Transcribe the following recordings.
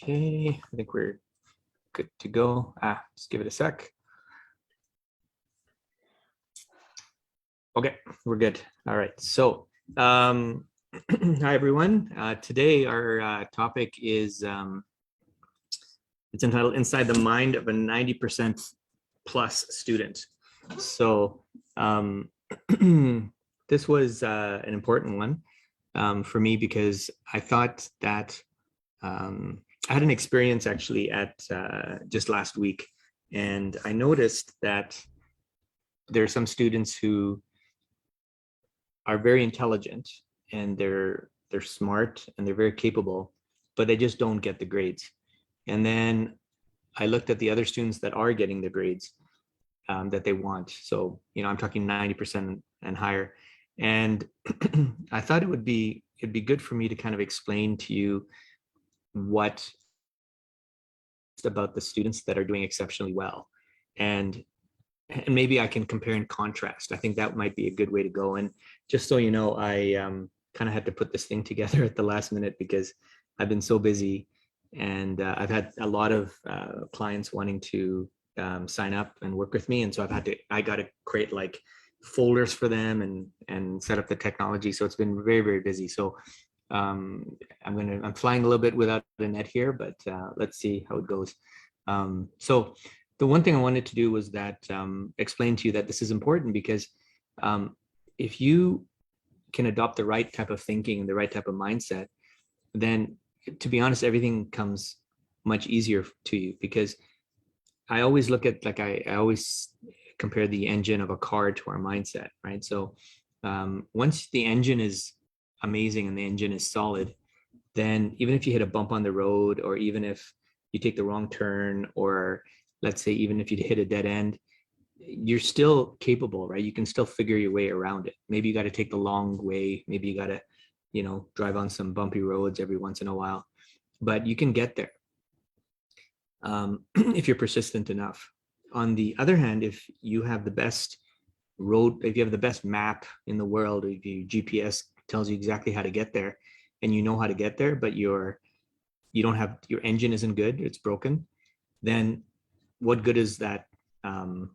Okay, I think we're good to go. Just give it a sec. Okay, we're good. All right. So, hi everyone. Today our topic is it's entitled "Inside the Mind of a 90% Plus Student." So, this was an important one for me because I thought that I had an experience actually at just last week, and I noticed that there are some students who are very intelligent and they're smart and they're very capable, but they just don't get the grades. And then I looked at the other students that are getting the grades that they want. So, I'm talking 90% and higher. And I thought it'd be good for me to kind of explain to you what about the students that are doing exceptionally well. And maybe I can compare and contrast. I think that might be a good way to go. And just so you know, I kind of had to put this thing together at the last minute because I've been so busy, and I've had a lot of clients wanting to sign up and work with me, and so I got to create like folders for them and set up the technology. So it's been very, very busy. So I'm flying a little bit without a net here, but let's see how it goes. So the one thing I wanted to do was that explain to you that this is important because if you can adopt the right type of thinking and the right type of mindset, then to be honest, everything comes much easier to you. Because I always look at, like, I always compare the engine of a car to our mindset, right? So once the engine is amazing and the engine is solid, then even if you hit a bump on the road, or even if you take the wrong turn, or let's say even if you hit a dead end, you're still capable, right? You can still figure your way around it. Maybe you got to take the long way. Maybe you got to, drive on some bumpy roads every once in a while, but you can get there if you're persistent enough. On the other hand, if you have the best road, if you have the best map in the world, if your GPS tells you exactly how to get there, and you know how to get there, but you don't have, your engine isn't good, it's broken, then what good is that?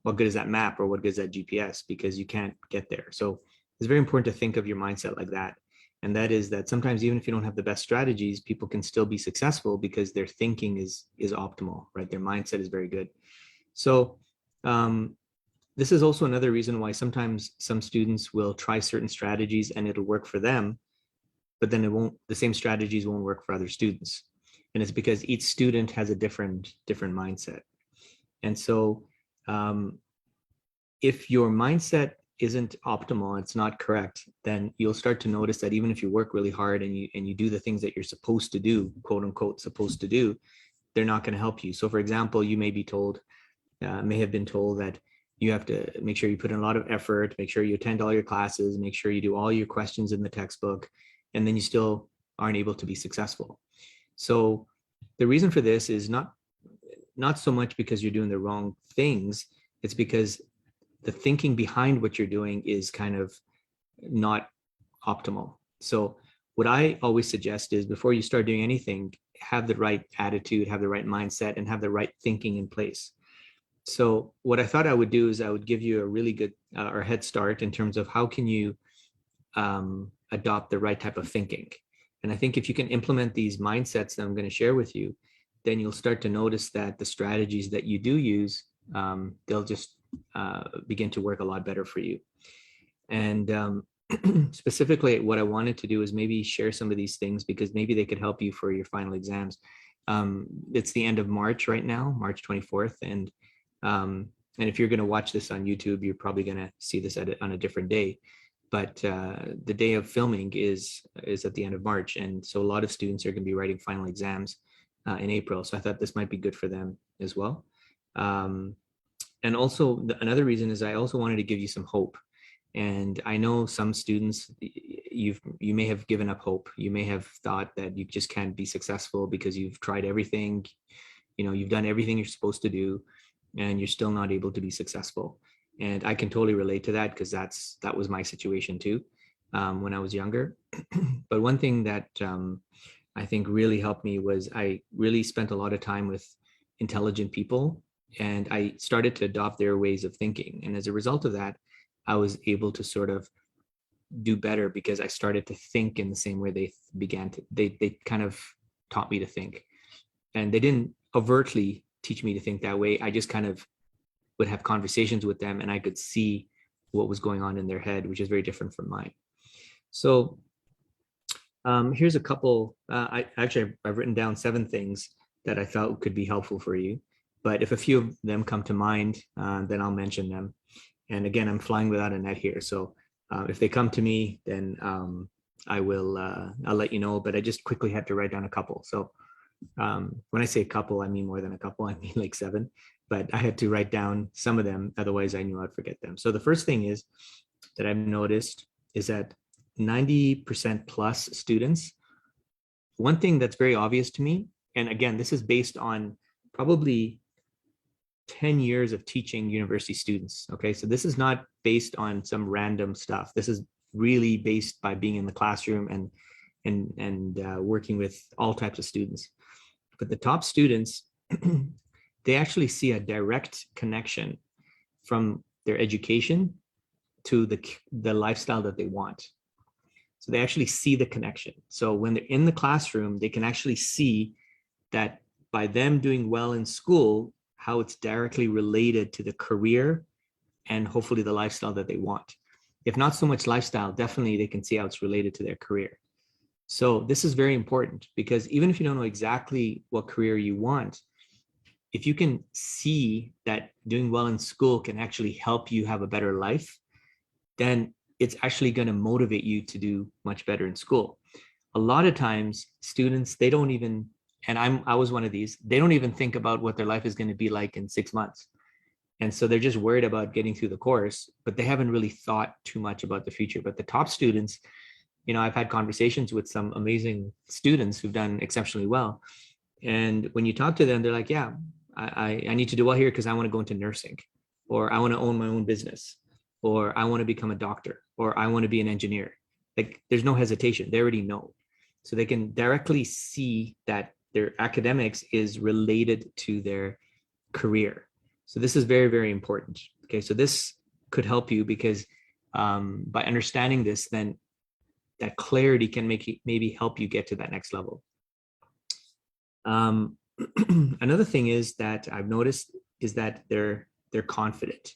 What good is that map, or what good is that GPS? Because you can't get there. So it's very important to think of your mindset like that. And that is that sometimes even if you don't have the best strategies, people can still be successful because their thinking is optimal, right? Their mindset is very good. So this is also another reason why sometimes some students will try certain strategies and it'll work for them, but then the same strategies won't work for other students. And it's because each student has a different mindset. And so if your mindset isn't optimal, it's not correct, then you'll start to notice that even if you work really hard and you do the things that you're supposed to do, quote unquote supposed to do, they're not going to help you. So for example, you may have been told that you have to make sure you put in a lot of effort, make sure you attend all your classes, make sure you do all your questions in the textbook, and then you still aren't able to be successful. So the reason for this is not so much because you're doing the wrong things, it's because the thinking behind what you're doing is kind of not optimal. So what I always suggest is, before you start doing anything, have the right attitude, have the right mindset, and have the right thinking in place. So what I thought I would do is I would give you a really good or head start in terms of how can you adopt the right type of thinking. And I think if you can implement these mindsets that I'm going to share with you, then you'll start to notice that the strategies that you do use, they'll just begin to work a lot better for you. And specifically, what I wanted to do is maybe share some of these things because maybe they could help you for your final exams. It's the end of March right now, March 24th. And if you're going to watch this on YouTube, you're probably going to see this on a different day. But the day of filming is at the end of March. And so a lot of students are going to be writing final exams in April. So I thought this might be good for them as well. And also another reason is I also wanted to give you some hope. And I know some students, you may have given up hope. You may have thought that you just can't be successful because you've tried everything, you've done everything you're supposed to do, and you're still not able to be successful. And I can totally relate to that because that was my situation too when I was younger. But one thing that I think really helped me was I really spent a lot of time with intelligent people, and I started to adopt their ways of thinking. And as a result of that, I was able to sort of do better because I started to think in the same way they kind of taught me to think. And they didn't overtly teach me to think that way. I just kind of would have conversations with them and I could see what was going on in their head, which is very different from mine. So here's a couple. I've written down 7 things that I felt could be helpful for you. But if a few of them come to mind, then I'll mention them. And again, I'm flying without a net here. So if they come to me, then I'll let you know. But I just quickly had to write down a couple. So when I say a couple, I mean more than a couple. I mean like 7. But I had to write down some of them. Otherwise, I knew I'd forget them. So the first thing is that I've noticed is that 90% plus students, one thing that's very obvious to me, and again, this is based on probably 10 years of teaching university students. Okay, so this is not based on some random stuff. This is really based by being in the classroom and working with all types of students. But the top students, they actually see a direct connection from their education to the lifestyle that they want. So they actually see the connection. So when they're in the classroom, they can actually see that by them doing well in school, how it's directly related to the career and hopefully the lifestyle that they want. If not so much lifestyle, definitely they can see how it's related to their career. So this is very important because even if you don't know exactly what career you want, if you can see that doing well in school can actually help you have a better life, then it's actually going to motivate you to do much better in school. A lot of times students, they don't even, and I was one of these, they don't even think about what their life is going to be like in 6 months. And so they're just worried about getting through the course, but they haven't really thought too much about the future. But the top students, I've had conversations with some amazing students who've done exceptionally well. And when you talk to them, they're like, yeah, I need to do well here because I want to go into nursing, or I want to own my own business, or I want to become a doctor, or I want to be an engineer. Like there's no hesitation. They already know. So they can directly see that their academics is related to their career. So this is very, very important. Okay, so this could help you because by understanding this, then that clarity can maybe help you get to that next level. Another thing is that I've noticed is that they're confident.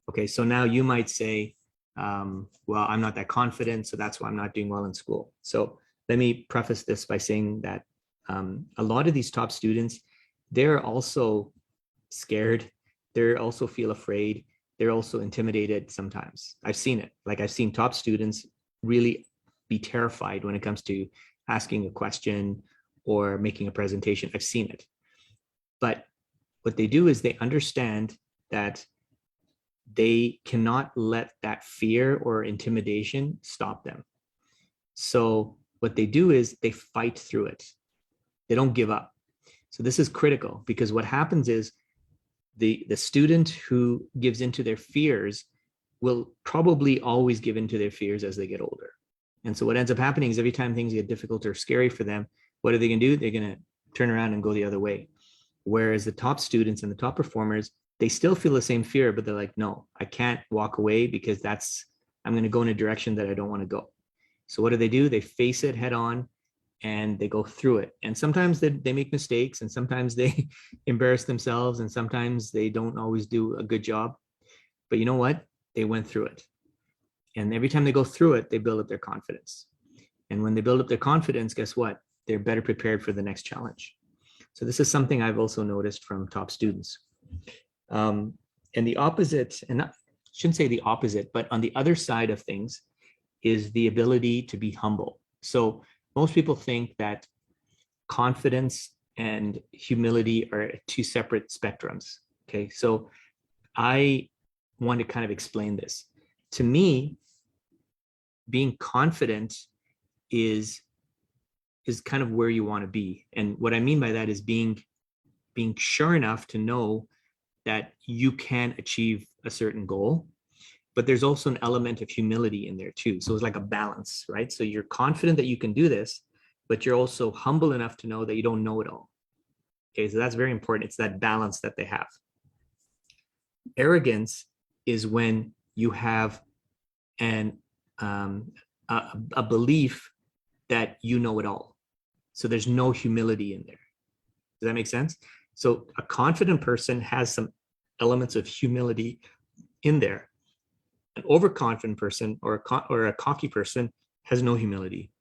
Okay, so now you might say, well, I'm not that confident, so that's why I'm not doing well in school. So let me preface this by saying that a lot of these top students, they're also scared. They also feel afraid. They're also intimidated sometimes. I've seen it. Like I've seen top students really be terrified when it comes to asking a question or making a presentation. I've seen it. But what they do is they understand that they cannot let that fear or intimidation stop them. So what they do is they fight through it. They don't give up. So this is critical because what happens is the student who gives into their fears will probably always give into their fears as they get older. And so what ends up happening is every time things get difficult or scary for them, what are they going to do? They're going to turn around and go the other way. Whereas the top students and the top performers, they still feel the same fear, but they're like, no, I can't walk away because I'm going to go in a direction that I don't want to go. So what do? They face it head on and they go through it. And sometimes they make mistakes and sometimes they embarrass themselves and sometimes they don't always do a good job. But you know what? They went through it. And every time they go through it, they build up their confidence. And when they build up their confidence, guess what? They're better prepared for the next challenge. So this is something I've also noticed from top students. And the opposite, and I shouldn't say the opposite, but on the other side of things is the ability to be humble. So most people think that confidence and humility are 2 separate spectrums. Okay, so I want to kind of explain this. To me, being confident is kind of where you want to be. And what I mean by that is being sure enough to know that you can achieve a certain goal, but there's also an element of humility in there too. So it's like a balance, right? So you're confident that you can do this, but you're also humble enough to know that you don't know it all. Okay, so that's very important. It's that balance that they have. Arrogance is when you have an a belief that you know it all. So there's no humility in there. Does that make sense? So a confident person has some elements of humility in there. An overconfident person or a cocky person has no humility.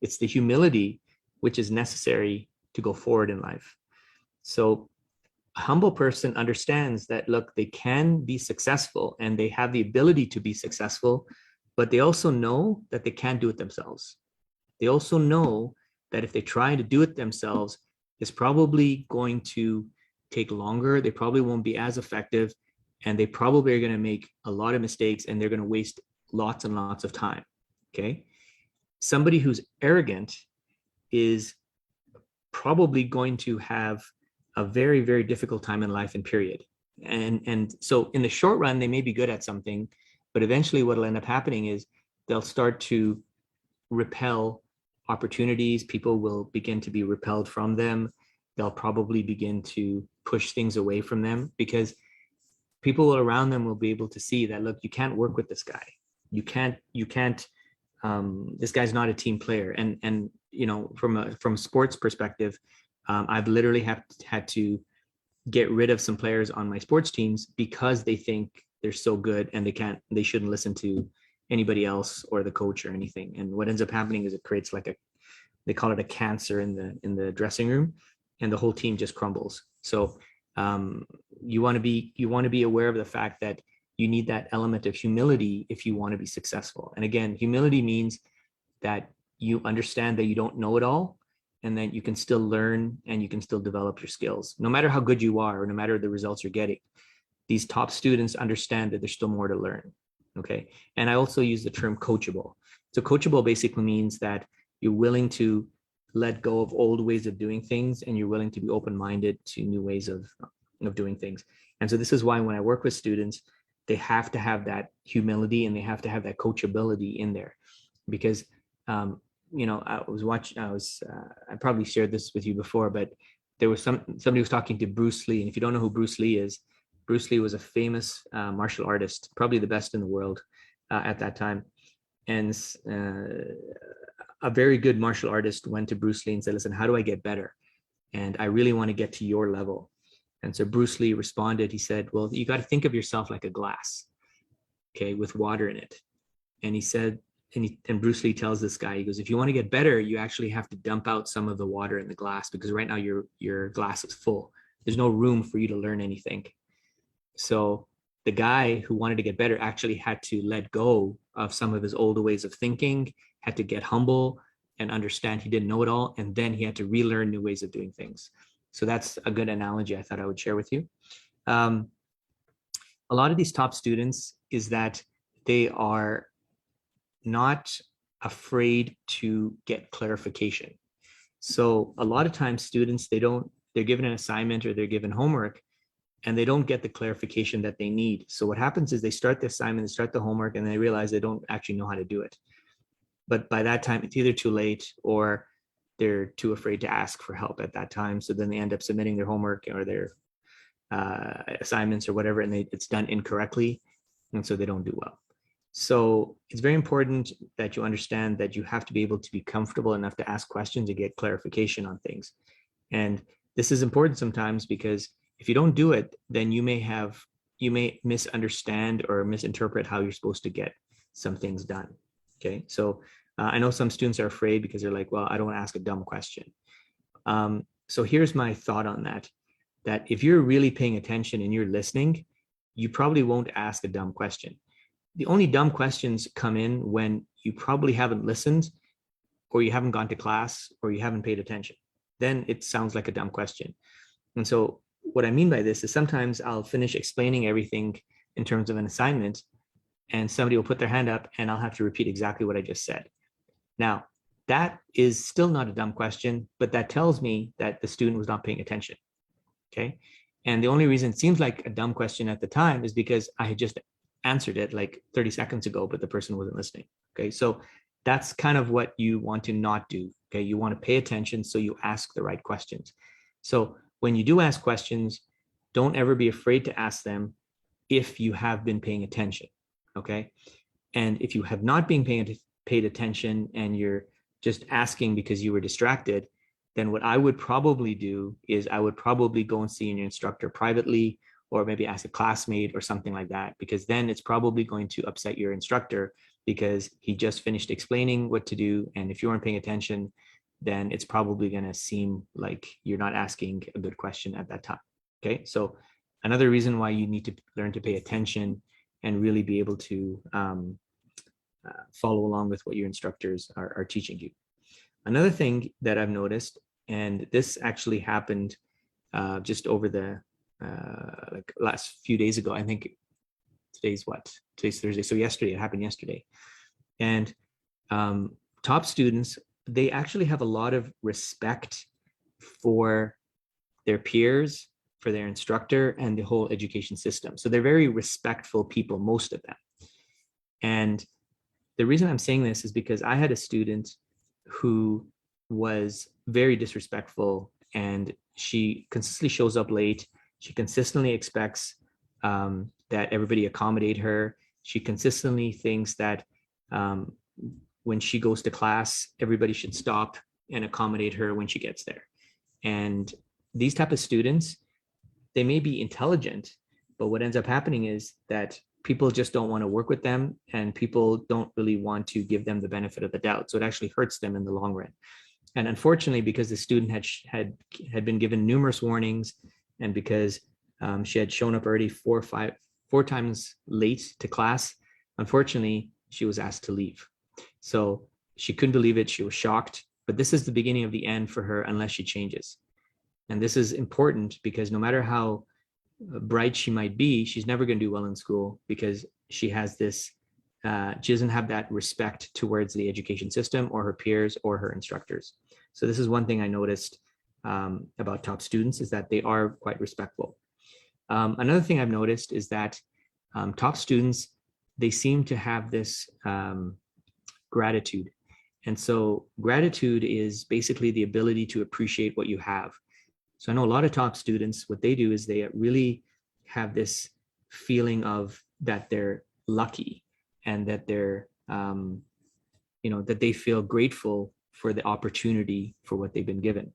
It's the humility which is necessary to go forward in life. So a humble person understands that, look, they can be successful and they have the ability to be successful, but they also know that they can't do it themselves. They also know that if they try to do it themselves, it's probably going to take longer. They probably won't be as effective, and they probably are going to make a lot of mistakes, and they're going to waste lots and lots of time. Okay. Somebody who's arrogant is probably going to have a very, very difficult time in life, and period. And so in the short run, they may be good at something, but eventually what will end up happening is they'll start to repel opportunities. People will begin to be repelled from them. They'll probably begin to push things away from them because people around them will be able to see that, look, you can't work with this guy. You can't, this guy's not a team player. And, you know, from a sports perspective, I've literally had to get rid of some players on my sports teams because they think they're so good and they shouldn't listen to anybody else or the coach or anything. And what ends up happening is it creates they call it a cancer in the dressing room, and the whole team just crumbles. So you want to be aware of the fact that you need that element of humility if you want to be successful. And again, humility means that you understand that you don't know it all, and that you can still learn and you can still develop your skills. No matter how good you are or no matter the results you're getting, these top students understand that there's still more to learn. Okay. And I also use the term coachable. So coachable basically means that you're willing to let go of old ways of doing things, and you're willing to be open-minded to new ways of doing things. And so this is why when I work with students, they have to have that humility and they have to have that coachability in there, because you know, I probably shared this with you before, but there was somebody was talking to Bruce Lee. And if you don't know who Bruce Lee is, Bruce Lee was a famous martial artist, probably the best in the world at that time. And a very good martial artist went to Bruce Lee and said, listen, how do I get better? And I really want to get to your level. And so Bruce Lee responded, he said, well, you got to think of yourself like a glass, okay, with water in it. And he said, and Bruce Lee tells this guy, he goes, if you want to get better, you actually have to dump out some of the water in the glass, because right now your glass is full. There's no room for you to learn anything. So the guy who wanted to get better actually had to let go of some of his older ways of thinking, had to get humble and understand he didn't know it all. And then he had to relearn new ways of doing things. So that's a good analogy I thought I would share with you. A lot of these top students is that they are not afraid to get clarification. So a lot of times students, they're given an assignment or they're given homework and they don't get the clarification that they need. So what happens is they start the assignment, they start the homework, and they realize they don't actually know how to do it. But by that time, it's either too late or they're too afraid to ask for help at that time. So then they end up submitting their homework or their assignments or whatever, and it's done incorrectly. And so they don't do well. So it's very important that you understand that you have to be able to be comfortable enough to ask questions and get clarification on things. And this is important sometimes because if you don't do it, then you may misunderstand or misinterpret how you're supposed to get some things done. Okay. So I know some students are afraid because they're like, well, I don't want to ask a dumb question. So here's my thought on that if you're really paying attention and you're listening, you probably won't ask a dumb question. The only dumb questions come in when you probably haven't listened, or you haven't gone to class, or you haven't paid attention. Then it sounds like a dumb question. And so what I mean by this is sometimes I'll finish explaining everything in terms of an assignment, and somebody will put their hand up and I'll have to repeat exactly what I just said. Now, that is still not a dumb question, but that tells me that the student was not paying attention. Okay. And the only reason it seems like a dumb question at the time is because I had just answered it like 30 seconds ago, but the person wasn't listening. Okay. So that's kind of what you want to not do. Okay, you want to pay attention, so you ask the right questions. So when you do ask questions, don't ever be afraid to ask them if you have been paying attention. Okay, and if you have not been paid attention and you're just asking because you were distracted, then what I would probably do is I would probably go and see your instructor privately, or maybe ask a classmate or something like that, because then it's probably going to upset your instructor because he just finished explaining what to do. And if you aren't paying attention, then it's probably going to seem like you're not asking a good question at that time. Okay, so another reason why you need to learn to pay attention and really be able to follow along with what your instructors are teaching you. Another thing that I've noticed, and this actually happened just over the like last few days ago. I think today's Thursday. So yesterday, it happened yesterday. And top students, they actually have a lot of respect for their peers, for their instructor, and the whole education system. So they're very respectful people, most of them. And the reason I'm saying this is because I had a student who was very disrespectful, and she consistently shows up late. She consistently expects that everybody accommodate her. She consistently thinks that when she goes to class, everybody should stop and accommodate her when she gets there. And these type of students, they may be intelligent, but what ends up happening is that people just don't want to work with them, and people don't really want to give them the benefit of the doubt. So it actually hurts them in the long run. And unfortunately, because the student had been given numerous warnings, and because she had shown up already four times late to class, unfortunately, she was asked to leave. So she couldn't believe it. She was shocked. But this is the beginning of the end for her unless she changes. And this is important because no matter how bright she might be, she's never going to do well in school because she has this, she doesn't have that respect towards the education system or her peers or her instructors. So this is one thing I noticed about top students, is that they are quite respectful. Another thing I've noticed is that top students, they seem to have this gratitude. And so gratitude is basically the ability to appreciate what you have. So I know a lot of top students, what they do is they really have this feeling of that they're lucky, and that they're, that they feel grateful for the opportunity for what they've been given.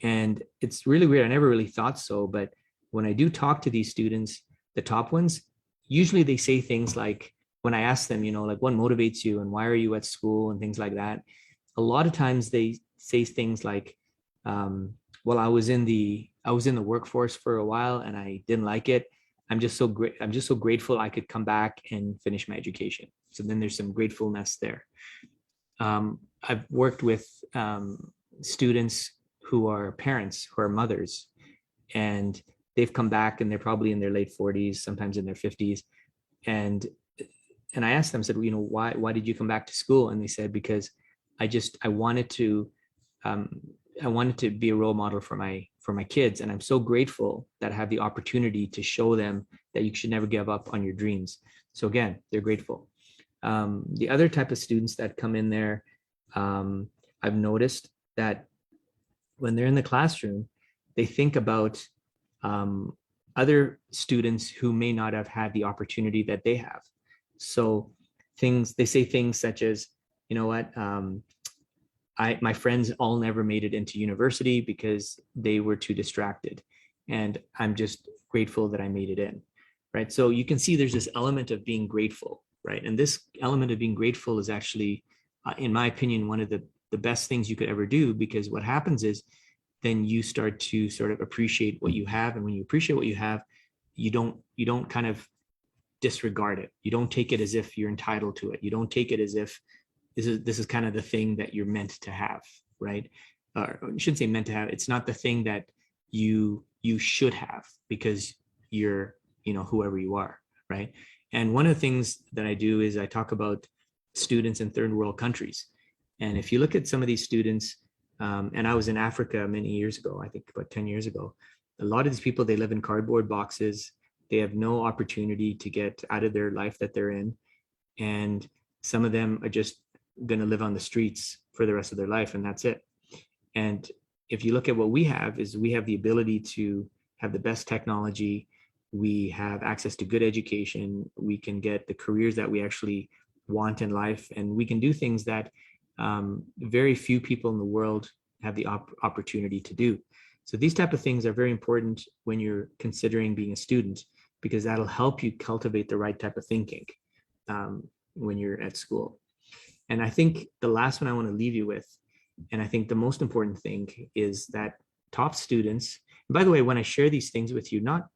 And it's really weird. I never really thought so, but when I do talk to these students, the top ones, usually they say things like, when I ask them, like, what motivates you and why are you at school and things like that, a lot of times they say things like, well, I was in the workforce for a while and I didn't like it. I'm just so grateful I could come back and finish my education. So then there's some gratefulness there. I've worked with students who are parents, who are mothers, and they've come back and they're probably in their late 40s, sometimes in their 50s. And I asked them, said, why did you come back to school? And they said, because I wanted to be a role model for my kids. And I'm so grateful that I have the opportunity to show them that you should never give up on your dreams. So again, they're grateful. The other type of students that come in there, I've noticed that when they're in the classroom, they think about other students who may not have had the opportunity that they have. So they say things such as, you know what, my friends all never made it into university because they were too distracted. And I'm just grateful that I made it in, right? So you can see there's this element of being grateful, right? And this element of being grateful is actually, in my opinion, one of the best things you could ever do, because what happens is then you start to sort of appreciate what you have. And when you appreciate what you have, you don't kind of disregard it. You don't take it as if you're entitled to it. You don't take it as if this is kind of the thing that you're meant to have, right? Or you shouldn't say meant to have. It's not the thing that you should have because you're, whoever you are, right? And one of the things that I do is I talk about students in third world countries. And if you look at some of these students, and I was in Africa many years ago, I think about 10 years ago, a lot of these people, they live in cardboard boxes. They have no opportunity to get out of their life that they're in. And some of them are just going to live on the streets for the rest of their life, and that's it. And if you look at what we have, is we have the ability to have the best technology. We have access to good education. We can get the careers that we actually want in life, and we can do things that very few people in the world have the opportunity to do. So these type of things are very important when you're considering being a student, because that'll help you cultivate the right type of thinking when you're at school. And I think the last one I want to leave you with, and I think the most important thing, is that top students, by the way, when I share these things with you, not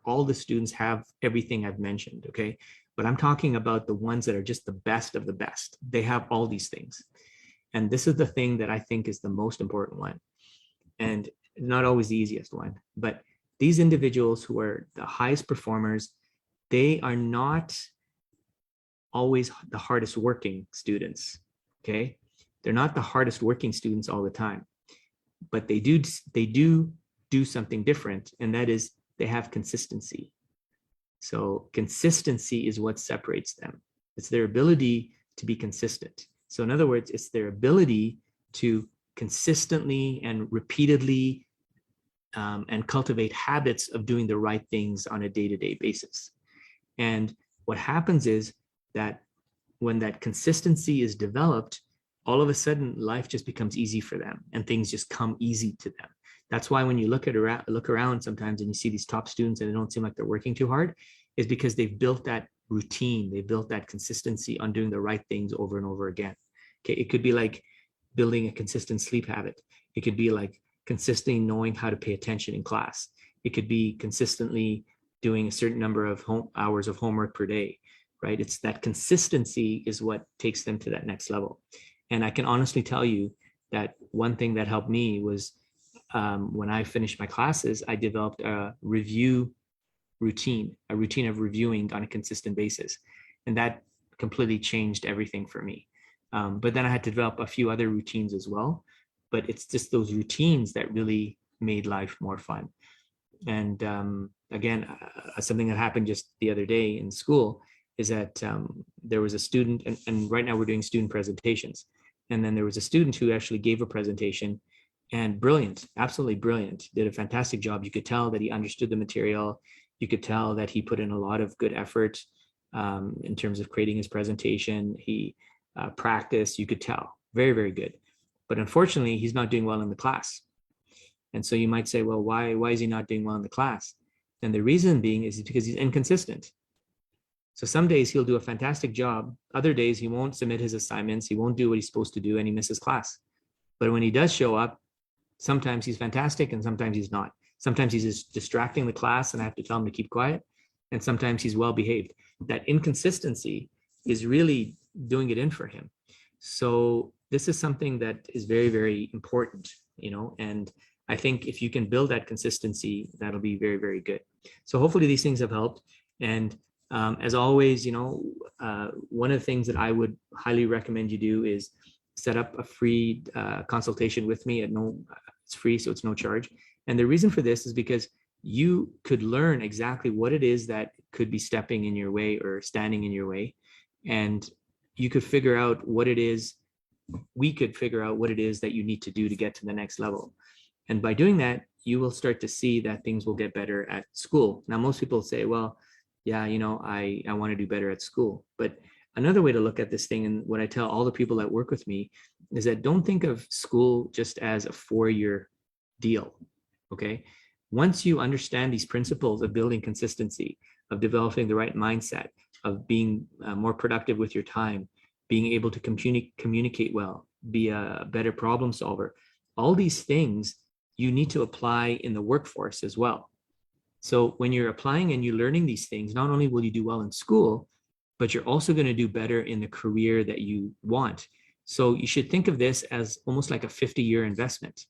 all the students have everything I've mentioned, okay? But I'm talking about the ones that are just the best of the best. They have all these things. And this is the thing that I think is the most important one. And not always the easiest one, but these individuals who are the highest performers, they are not always the hardest working students, okay? They're not the hardest working students all the time, but they do something different, and that is they have consistency. So consistency is what separates them. It's their ability to be consistent. So in other words, it's their ability to consistently and repeatedly and cultivate habits of doing the right things on a day-to-day basis. And what happens is that when that consistency is developed, all of a sudden life just becomes easy for them and things just come easy to them. That's why when you look around sometimes and you see these top students and they don't seem like they're working too hard, is because they've built that routine, they built that consistency on doing the right things over and over again. Okay, it could be like building a consistent sleep habit. It could be like consistently knowing how to pay attention in class. It could be consistently doing a certain number of hours of homework per day, right? It's that consistency is what takes them to that next level. And I can honestly tell you that one thing that helped me was when I finished my classes, I developed a review routine, a routine of reviewing on a consistent basis. And that completely changed everything for me. But then I had to develop a few other routines as well. But it's just those routines that really made life more fun. And again, something that happened just the other day in school is that there was a student, and right now we're doing student presentations. And then there was a student who actually gave a presentation, and brilliant, absolutely brilliant, did a fantastic job. You could tell that he understood the material. You could tell that he put in a lot of good effort in terms of creating his presentation. He practiced, you could tell, very, very good. But unfortunately, he's not doing well in the class. And so you might say, well, why is he not doing well in the class? And the reason being is because he's inconsistent. So some days he'll do a fantastic job. Other days he won't submit his assignments. He won't do what he's supposed to do, and he misses class. But when he does show up, sometimes he's fantastic and sometimes he's not. Sometimes he's just distracting the class and I have to tell him to keep quiet. And sometimes he's well behaved. That inconsistency is really doing it in for him. So this is something that is very, very important, and I think if you can build that consistency, that'll be very, very good. So hopefully these things have helped. And as always, one of the things that I would highly recommend you do is set up a free consultation with me it's free, so it's no charge. And the reason for this is because you could learn exactly what it is that could be stepping in your way or standing in your way. And you could figure out what it is, we could figure out what it is that you need to do to get to the next level. And by doing that, you will start to see that things will get better at school. Now, most people say, well, yeah, I want to do better at school. But another way to look at this thing, and what I tell all the people that work with me, is that don't think of school just as a 4-year deal, okay? Once you understand these principles of building consistency, of developing the right mindset, of being more productive with your time, being able to communicate well, be a better problem solver, all these things you need to apply in the workforce as well. So when you're applying and you're learning these things, not only will you do well in school, but you're also going to do better in the career that you want. So you should think of this as almost like a 50-year investment.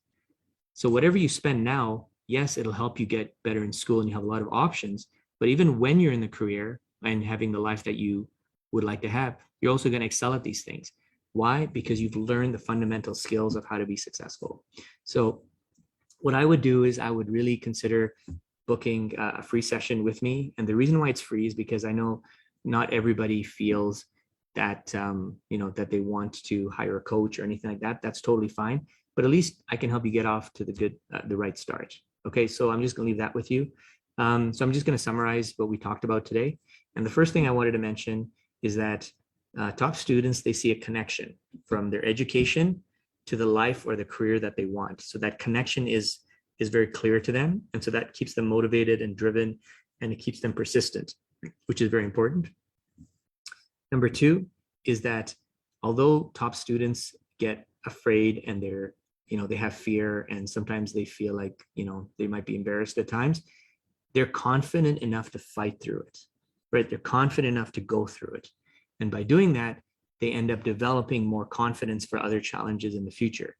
So whatever you spend now, yes, it'll help you get better in school and you have a lot of options. But even when you're in the career and having the life that you would like to have, you're also going to excel at these things. Why? Because you've learned the fundamental skills of how to be successful. So what I would do is I would really consider booking a free session with me. And the reason why it's free is because I know not everybody feels that that they want to hire a coach or anything like that, that's totally fine. But at least I can help you get off to the right start. Okay, so I'm just going to leave that with you. So I'm just going to summarize what we talked about today. And the first thing I wanted to mention is that top students, they see a connection from their education to the life or the career that they want. So that connection is very clear to them. And so that keeps them motivated and driven, and it keeps them persistent, which is very important. Number two is that although top students get afraid and they have fear, and sometimes they feel like, they might be embarrassed at times, they're confident enough to fight through it, right? They're confident enough to go through it. And by doing that, they end up developing more confidence for other challenges in the future.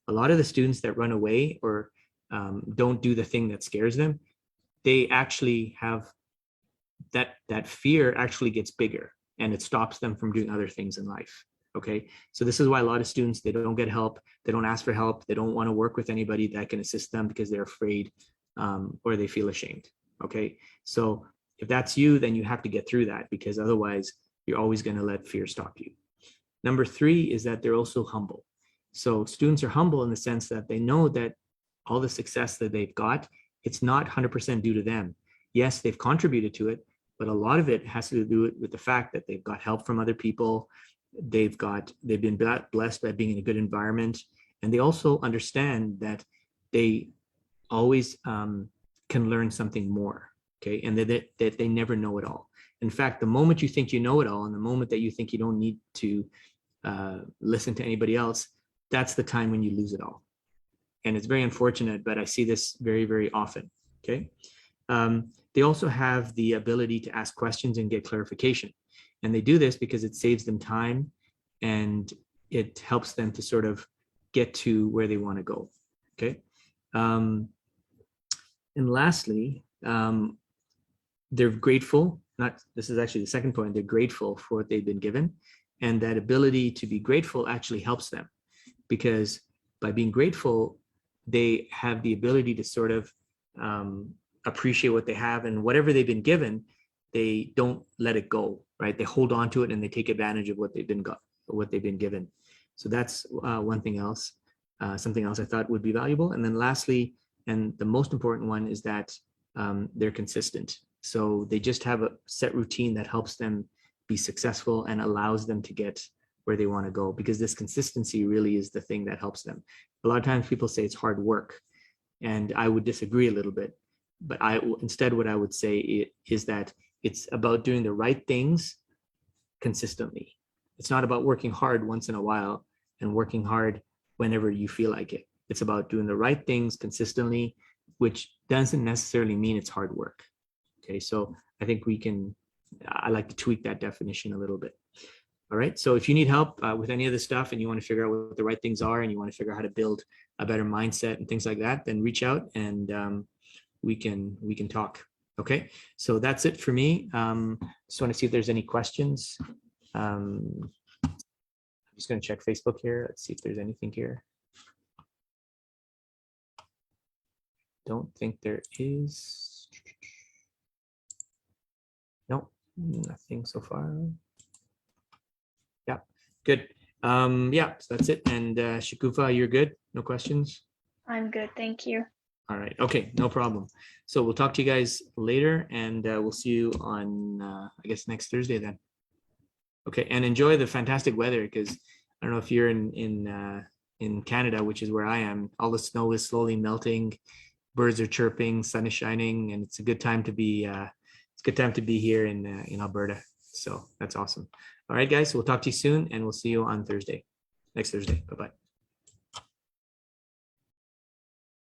A lot of the students that run away or don't do the thing that scares them, they actually have that fear actually gets bigger, and it stops them from doing other things in life. Okay, so this is why a lot of students, they don't get help, they don't ask for help, they don't want to work with anybody that can assist them because they're afraid or they feel ashamed. Okay, so if that's you, then you have to get through that, because otherwise you're always going to let fear stop you. Number three is that they're also humble. So students are humble in the sense that they know that all the success that they've got, it's not 100% due to them. Yes, they've contributed to it, but a lot of it has to do with the fact that they've got help from other people. They've been blessed by being in a good environment, and they also understand that they always can learn something more. Okay, and that they never know it all. In fact, the moment you think you know it all, and the moment that you think you don't need to listen to anybody else, that's the time when you lose it all. And it's very unfortunate, but I see this very, very often. Okay. They also have the ability to ask questions and get clarification. And they do this because it saves them time, and it helps them to sort of get to where they want to go. Okay. And lastly, they're grateful. This is actually the second point. They're grateful for what they've been given. And that ability to be grateful actually helps them, because by being grateful, they have the ability to sort of appreciate what they have, and whatever they've been given, they don't let it go, right? They hold on to it, and they take advantage of what they've been given. So that's something else I thought would be valuable. And then lastly, and the most important one, is that they're consistent. So they just have a set routine that helps them be successful and allows them to get where they want to go, because this consistency really is the thing that helps them. A lot of times people say it's hard work, and I would disagree a little bit, but instead what I would say is that it's about doing the right things consistently. It's not about working hard once in a while and working hard whenever you feel like it. It's about doing the right things consistently, which doesn't necessarily mean it's hard work. Okay, so I think I like to tweak that definition a little bit. All right, so if you need help with any of this stuff, and you want to figure out what the right things are, and you want to figure out how to build a better mindset and things like that, then reach out, and we can talk. Okay, so that's it for me. Just want to see if there's any questions. I'm just going to check Facebook here. Let's see if there's anything here. Don't think there is. No, nothing so far. Yeah, good. Yeah, so that's it. And Shikufa, you're good? No questions? I'm good, thank you. All right. Okay, no problem. So we'll talk to you guys later, and we'll see you on, I guess, next Thursday then. Okay, and enjoy the fantastic weather, because I don't know if you're in Canada, which is where I am. All the snow is slowly melting, birds are chirping, sun is shining, and it's a good time to be. It's a good time to be here in Alberta. So that's awesome. All right, guys. So we'll talk to you soon, and we'll see you on Thursday, next Thursday. Bye-bye.